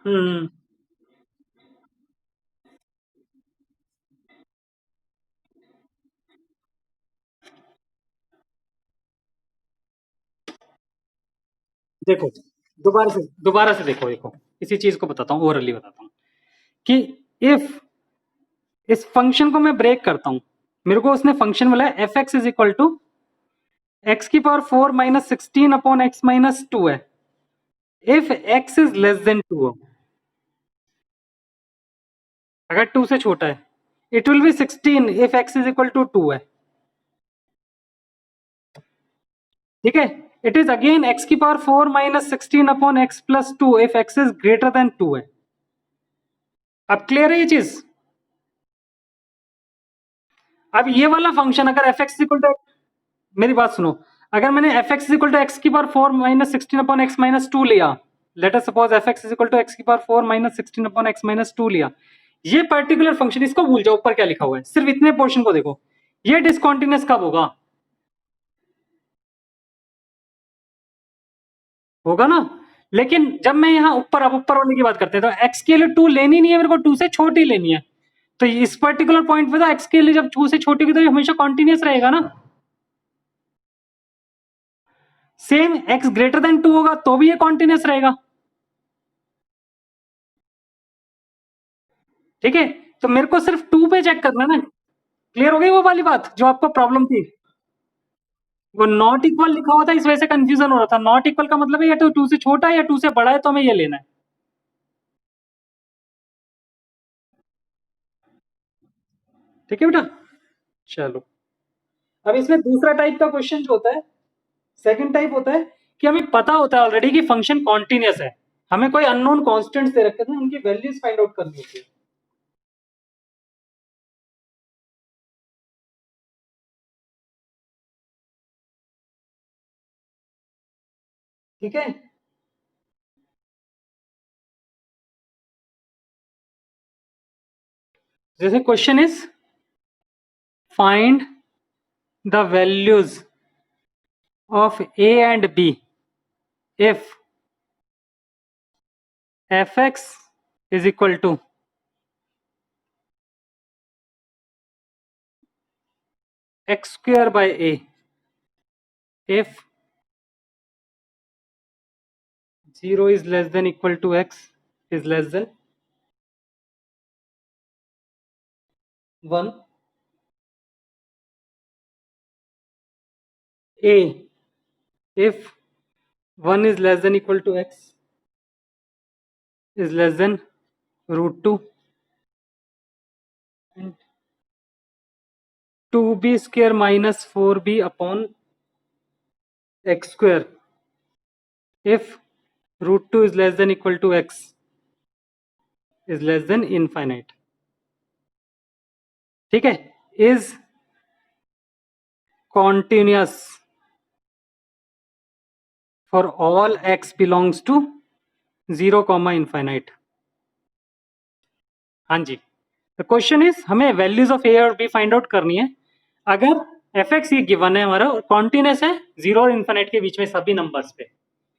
हम्म, देखो, दोबारा से देखो, इसी चीज को बताता हूँ, ओरली बताता हूँ कि इफ इस फंक्शन को मैं ब्रेक करता हूँ, मेरे को उसने फंक्शन बोला है F x is equal to X की power 4 minus 16 upon x minus 2 है, if x is less than 2, अगर 2 से छोटा है, it will be 16 if x is equal to 2 है। ठीक है, इट इज अगेन एक्स की power 4 minus 16 upon X plus 2 if x is greater than 2 है। अब क्लियर है ये चीज? अब ये वाला फंक्शन अगर एफ एक्स इक्वल टू, मेरी बात सुनो, अगर मैंने F x equal to X की power 4 minus 16 upon x minus 2 लिया, let us suppose F x equal to X की power 4 minus 16 upon x minus 2 लिया, ये पर्टिकुलर फंक्शन, इसको भूल जाओ, ऊपर क्या लिखा हुआ है, सिर्फ इतने पोर्शन को देखो, ये डिसकंटीन्यूअस कब होगा? होगा ना। लेकिन जब मैं यहाँ ऊपर, अब ऊपर वाले की बात करते हैं, तो एक्स के लिए 2 लेनी नहीं है मेरे को, 2 से छोटी लेनी है, तो इस पर्टिकुलर पॉइंट पे तो एक्स के लिए जब 2 से छोटी की, तो ये हमेशा कॉन्टिन्यूअस रहेगा ना। सेम एक्स ग्रेटर देन 2 होगा तो भी ये कॉन्टिन्यूअस रहेगा। ठीक है, तो मेरे को सिर्फ 2 पे चेक करना है ना। क्लियर हो गई वो वाली बात जो आपको प्रॉब्लम थी? वो नॉट इक्वल लिखा हुआ था, इस वजह से कंफ्यूजन हो रहा था। नॉट इक्वल का मतलब है या तो 2 से छोटा है या 2 से बड़ा है, तो हमें ये लेना है। ठीक है बेटा, चलो। अब इसमें दूसरा टाइप का क्वेश्चन जो होता है, सेकंड टाइप होता है कि हमें पता होता है ऑलरेडी कि फंक्शन कॉन्टिन्यूअस है, हमें कोई अननोन कांस्टेंट्स दे रखे थे, उनकी वैल्यूज फाइंड आउट करनी होती है। ठीक है, जैसे question is find the values of a and b if f x is equal to x square by a, if 0 is less than equal to x is less than 1, a, if 1 is less than equal to x is less than root 2, and 2b square minus 4b upon x square if root 2 is less than equal to x is less than infinite. ठीक है, is continuous for all x belongs to 0, infinite. हाँ जी, द क्वेश्चन इज हमें वैल्यूज ऑफ ए और बी फाइंड आउट करनी है। अगर एफ एक्स ये गिवन है हमारा और कॉन्टिन्यूअस है 0 और इन्फाइनाइट के बीच में सभी नंबर्स पे,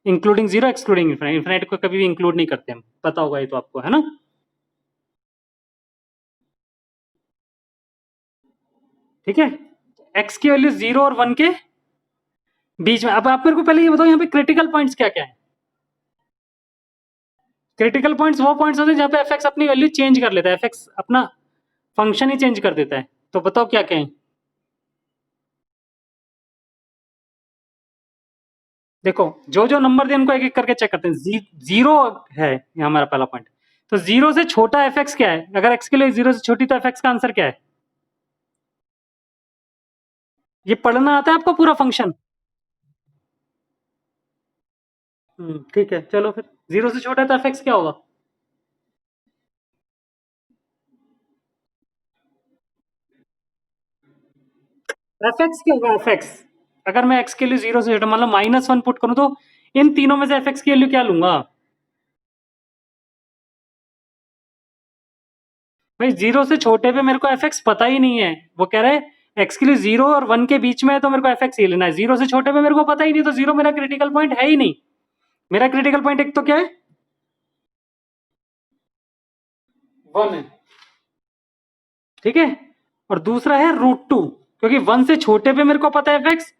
इंक्लूडिंग 0 एक्सक्लूडिंग इन्फाइनाइट, इन्फाइनाइट को कभी भी इंक्लूड नहीं करते हम, पता होगा ये तो आपको, है ना। ठीक है, एक्स की वैल्यू 0 और 1 के बीच में। अब आप मेरे को पहले ये बताओ यहाँ पे क्रिटिकल पॉइंट्स क्या क्या है। क्रिटिकल पॉइंट्स वो पॉइंट्स होते हैं जहाँ पे एफ एक्स अपनी वैल्यू चेंज कर लेता है, एफ एक्स अपना फंक्शन ही चेंज कर देता है। तो बताओ क्या क्या है। देखो जो जो नंबर दिए उनको एक एक करके चेक करते हैं। जीरो है ये हमारा पहला पॉइंट, तो जीरो से छोटा एफ एक्स क्या है, अगर एक्स के लिए जीरो से छोटी तो एफ एक्स का आंसर क्या है। ये पढ़ना आता है आपको पूरा फंक्शन। ठीक है, चलो फिर जीरो से छोटा है तो एफ एक्स क्या होगा। एफ एक्स क्या होगा, एफ एक्स अगर मैं एक्स के लिए जीरो से छोटा मान लो -1 पुट करूं तो इन तीनों में से एफ एक्स की वैल्यू क्या लूंगा। भाई जीरो से छोटे पे मेरे को एफ एक्स पता ही नहीं है, वो कह रहे हैं एक्स के लिए 0 और 1 के बीच में है तो मेरे को एफ एक्स ही लेना है। जीरो से छोटे पे मेरे को पता ही नहीं, तो जीरो मेरा क्रिटिकल पॉइंट है ही नहीं। मेरा क्रिटिकल पॉइंट एक तो क्या है, 1 है, ठीक है, और दूसरा है √2, क्योंकि 1 से छोटे पे मेरे को पता है एफ एक्स,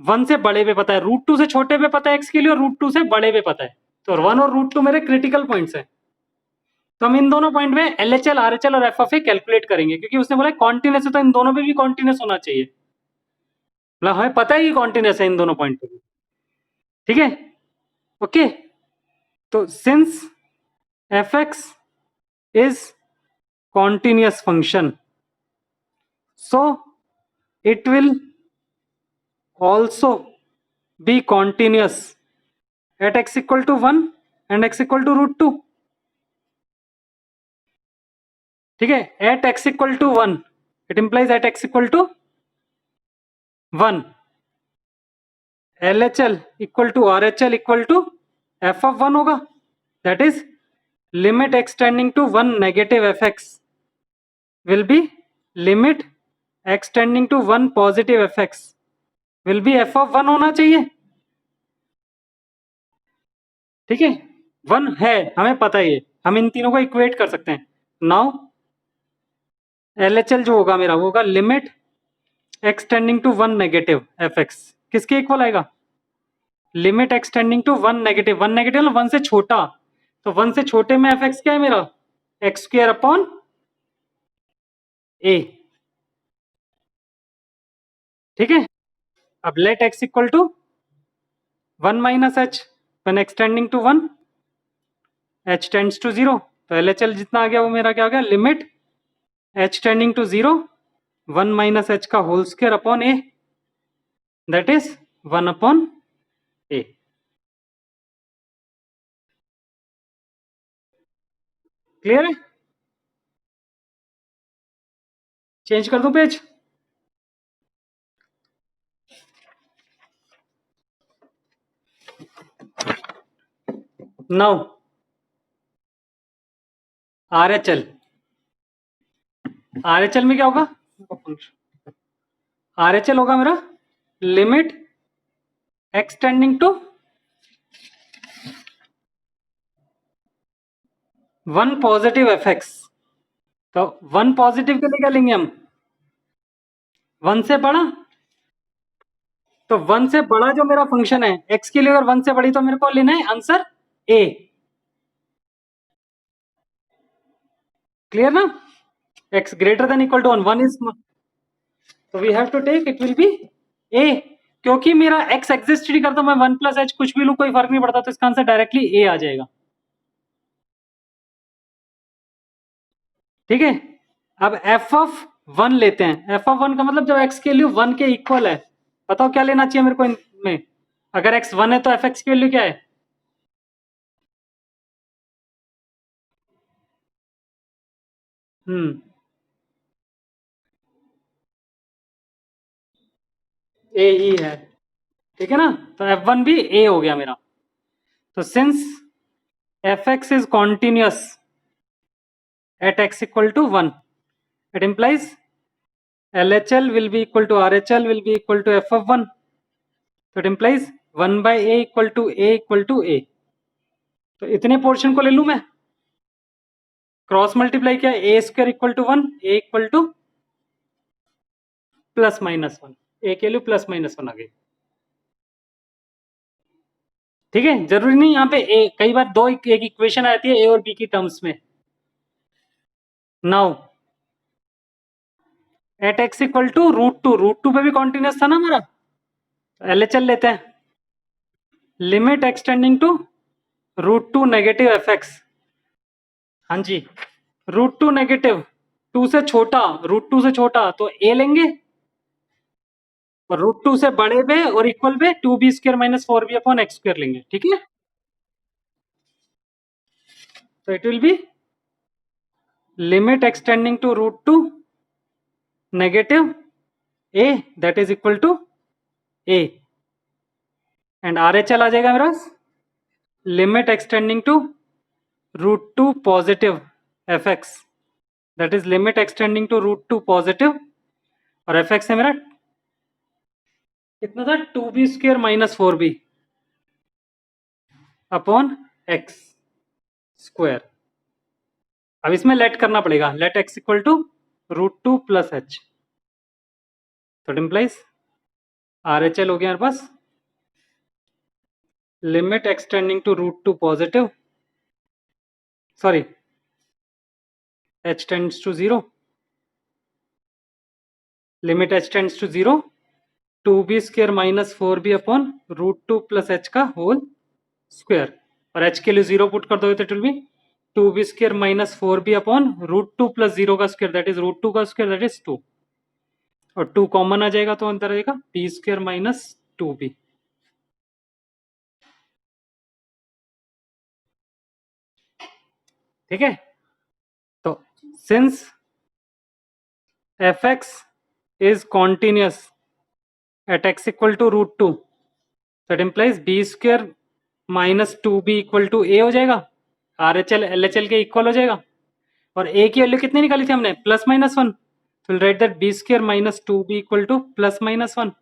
1 से बड़े पे पता है, √2 से छोटे पे पता है एक्स के लिए और √2 से बड़े पे पता है। तो 1 और √2 मेरे क्रिटिकल पॉइंट्स है। तो हम इन दोनों पॉइंट में L H L, R H L और एफ ऑफ ए कैलकुलेट करेंगे, क्योंकि उसने बोला कॉन्टिन्यूस है तो इन दोनों पे भी कॉन्टिन्यूस होना चाहिए, मतलब हमें पता ही कॉन्टिन्यूस है इन दोनों पॉइंट पे भी। ठीक है, ओके। तो since F x is continuous function, so it will also be continuous at x equal to 1 and x equal to √2। ठीक है, at x equal to 1 it implies at x equal to 1 LHL equal to RHL equal to f of 1 होगा, that is limit x tending to 1 negative fx will be limit x tending to 1 positive fx will be f of 1 होना चाहिए। ठीक है, 1 है हमें पता ही है, हम इन तीनों को इक्वेट कर सकते हैं। नाउ LHL जो होगा मेरा वो होगा limit x tending to 1 negative f x, किसके इक्वल आएगा, limit x tending to 1 negative, 1 negative ना 1 से छोटा, तो 1 से छोटे में एफ एक्स क्या है मेरा, एक्स स्क्र अपॉन ए। ठीक है, अब let x equal to 1 minus h, when x tending to 1 h tends to 0, तो एल एच एल जितना आ गया वो मेरा क्या आ गया, limit h tending to 0 1 minus H का whole square upon A, that is 1 upon A. Clear है, चेंज कर दूं page. Now R H L, R H L में क्या होगा, आर एच एल होगा मेरा limit x tending to 1 positive F x, तो 1 पॉजिटिव के लिए क्या लेंगे हम, 1 से बड़ा, तो 1 से बड़ा जो मेरा फंक्शन है एक्स के लिए अगर 1 से बड़ी तो मेरे को लेना है आंसर ए। क्लियर ना, X greater than equal to 1, 1 is, तो we have to take it will be A, क्योंकि मेरा एक्स एग्जिस्ट नहीं करता, मैं 1 प्लस एच कुछ भी लू कोई फर्क नहीं पड़ता, तो इसका आंसर डायरेक्टली ए आ जाएगा। ठीक है, अब एफ ऑफ 1 लेते हैं, एफ ऑफ 1 का मतलब जब एक्स के लिए 1 के इक्वल है, बताओ क्या लेना चाहिए मेरे को इनमें, अगर एक्स 1 है तो एफ एक्स की वैल्यू क्या है, हम्म ए ही है, ठीक है ना, तो F1 भी ए हो गया मेरा। तो since Fx is continuous at x equal to 1, it implies LHL will be equal to RHL will be equal to f of 1. So it implies 1 by a equal to a equal to a. तो इतने पोर्शन को ले लूं मैं, क्रॉस मल्टीप्लाई किया, A square equal to 1, A equal to plus minus 1, A के लिए प्लस माइनस 1 आ गई। ठीक है, जरूरी नहीं यहाँ पे ए, कई बार दो एक इक्वेशन आती है ए और बी की टर्म्स में। Now at x equal to root two पे भी कॉन्टिन्यूस था ना हमारा, LHL लेते हैं, limit extending to √2 negative f x. हाँ जी, √2 नेगेटिव, 2 से छोटा, √2 से छोटा तो ए लेंगे, और √2 से बड़े पे और equal pay 2b² - 4b upon x square लेंगे। ठीक है, तो it will be limit extending to √2 negative a that is equal to a, and RHL आ जाएगा मेरा limit extending to √2 positive fx, that is limit extending to √2 positive, और fx है मेरा कितना था, 2b² - 4b upon x square. अब इसमें लेट करना पड़ेगा, let x equal to √2 plus h, तो इट इंप्लाइज RHL हो गया हमारे पास limit extending to √2 positive, sorry h tends to 0, limit h tends to 0, 2b² - 4b upon √2 plus h का होल स्क्वायर, और h के लिए 0 पुट कर दोगे तो it will be 2b² - 4b upon √2 plus 0 का स्क्वायर, दैट इज √2 का स्क्वायर, दैट इज 2, और 2 कॉमन आ जाएगा तो अंदर आएगा b² - 2b। ठीक है, तो since fx is continuous at x equal to √2, that implies b² - 2b equal to a हो जाएगा, RHL LHL के इक्वल हो जाएगा, और a की वैल्यू कितनी निकाली थी हमने, +-1, तो right that b² - 2b equal to +-1।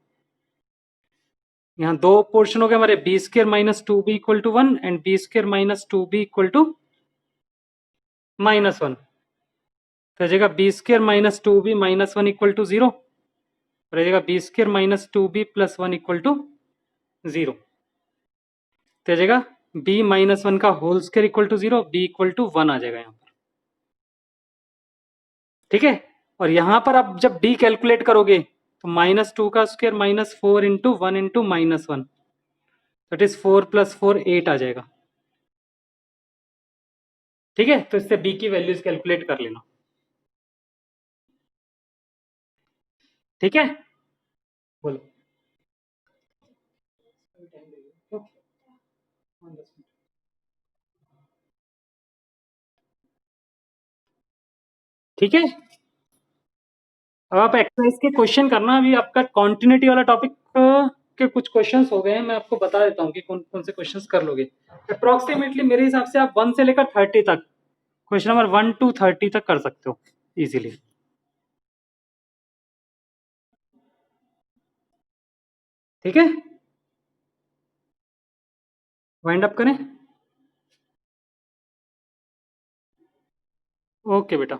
यहाँ दो पोर्शन हो गए हमारे, b² - 2b equal to 1 and b² - 2b equal to -1, तो जाएगा b² - 2b -1 equal to 0, और जाएगा b² - 2b + 1 equal to 0, तो जाएगा b - 1 का whole square equal to 0, b equal to 1 आ जाएगा यहाँ पर। ठीक है, और यहाँ पर आप जब d कैलकुलेट करोगे तो -2 का square -4 into 1 into -1, that is 4 + 4 8 आ जाएगा। ठीक है, तो इससे b की वैल्यूज कैलकुलेट कर लेना। ठीक है, बोलो। ठीक है, अब आप एक्सरसाइज के क्वेश्चन करना, अभी आपका कॉन्टिन्यूटी वाला टॉपिक के कुछ क्वेश्चंस हो गए हैं, मैं आपको बता देता हूँ कि कौन कौन से क्वेश्चंस कर लोगे। अप्रोक्सीमेटली मेरे हिसाब से आप 1 से लेकर 30 तक, क्वेश्चन नंबर 1 to 30 तक कर सकते हो इजीली। ठीक है, वाइंड अप करें। ओके बेटा।